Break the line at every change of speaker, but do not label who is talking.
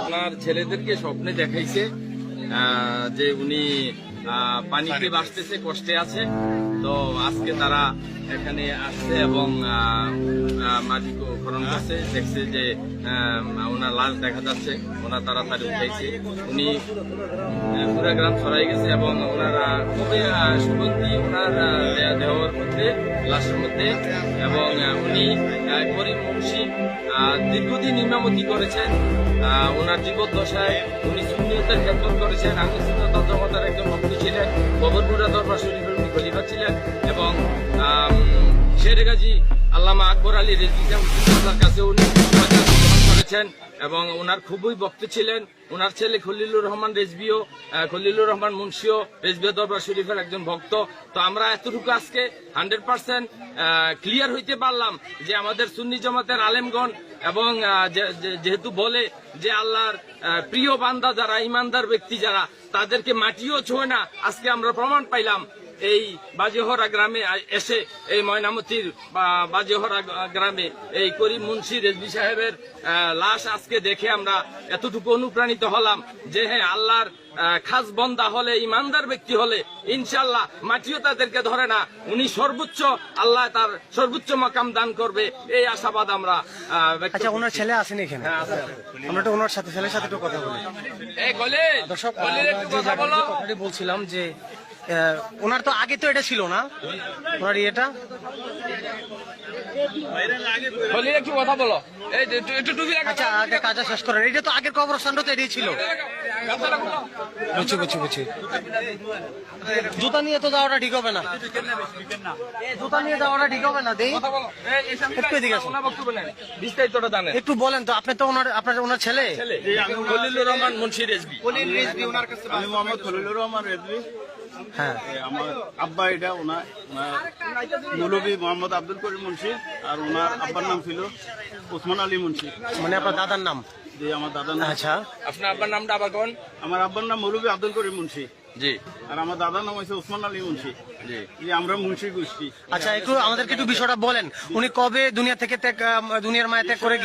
ওনার ছেলেদেরকে স্বপ্নে দেখাইছে যে উনি পানিতে বাঁচতেছে, কষ্টে আছে। তো আজকে তারা এখানে আসছে এবং মাটিকে খনন করছে, দেখছে যে ওনার লাশ দেখা যাচ্ছে, ওনার তাড়াতাড়ি উঠাইছে। উনি পুরা গ্রাম ছড়াই গেছে এবং ওনার খুবই সুগন্ধি ওনার দেহর মধ্যে, লাশের মধ্যে। এবং উনি গরিব মুন্সি, দীর্ঘদিন ইমামতি করেছেন। ওনার জীবদ্দশায় উনি সুন্নিয়তের খেদমত করেছেন। আহলে সুন্নাত ওয়াল জামাতের একজন ভক্ত ছিলেন। কবরপুরা দরবার শরীফের উনি খলিফা ছিলেন এবং শের গাজী আল্লামা আকবর আলী রিজভী সাহেবের কাছে উনি করেছেন এবং ওনার খুবই ভক্ত ছিলেন। ওনার ছেলে খলিলুর রহমান রেজভিও, খলিলুর রহমান মুন্সিও রেজভিয়া দরবার শরীফের একজন ভক্ত। তো আমরা এতটুকু আজকে 100% ক্লিয়ার হইতে পারলাম যে আমাদের সুন্নি জামাতের আলেমগণ এবং যেহেতু বলে যে আল্লাহর প্রিয় বান্দা যারা, ইমানদার ব্যক্তি যারা, তাদেরকে মাটিও ছোঁয় না। আজকে আমরা প্রমাণ পাইলাম এই বাজেহরা গ্রামে এসে, এই ময়নামতির বাজেহরা গ্রামে এই করিম মুন্সি রেজভী সাহেবের লাশ আজকে দেখে আমরা এতটুকু অনুপ্রাণিত হলাম যে হ্যাঁ, আল্লাহর খাস বন্দা হলে, ইমানদার ব্যক্তি হলে ইনশাল্লাহ মাটিও তাদেরকে ধরে না। উনি সর্বোচ্চ, আল্লাহ তার সর্বোচ্চ মাকাম দান করবে, এই আশাবাদ আমরা।
আচ্ছা, ওনার ছেলে আসেন এখানে, আমরা একটু ওনার সাথে, ছেলের সাথে একটু কথা বলি। দর্শক, কথাটি বলছিলাম যে ওনার তো আগে তো এটা ছিল না, ওনার ইয়েটা।
একটু কথা বলো,
আচ্ছা, আগে কাজটা শেষ করেন। এটা তো আগের কবরস্থানটা তো এটাই ছিল। বুঝছি। জুতা নিয়ে তো যাওয়াটা ঠিক হবে না, জুতা নিয়ে যাওয়াটা ঠিক হবে না। দেই একটু এদিকে আসুন,
বিস্তারিতটা জানেন
একটু বলেন তো। আপনি তো ওনার ছেলে
খলিলুর রহমান মুন্সি রেজভী।
আমি মোহাম্মদ খলিলুর রহমান রেজভী।
হ্যাঁ,
আমার আব্বা এটা, ওনার মৌলভী মোহাম্মদ আব্দুল করিম মুন্সি, আর ওনার আব্বার নাম ছিল ওসমান আলী মুন্সি।
মানে আপনার দাদার নাম?
জি, আমার দাদার নাম।
আচ্ছা,
আপনার আব্বার নামটা আবার কোন?
আমার আব্বার নাম মৌলভী আব্দুল করিম মুন্সি।
জি।
আর আমার দাদার নাম হচ্ছে ওসমান আলী মুন্সি। জি, আমরা মুন্সি গোষ্ঠী।
আচ্ছা, একটু আমাদেরকে একটু বিষয়টা বলেন। উনি কবে দুনিয়ার মায়া ত্যাগ করে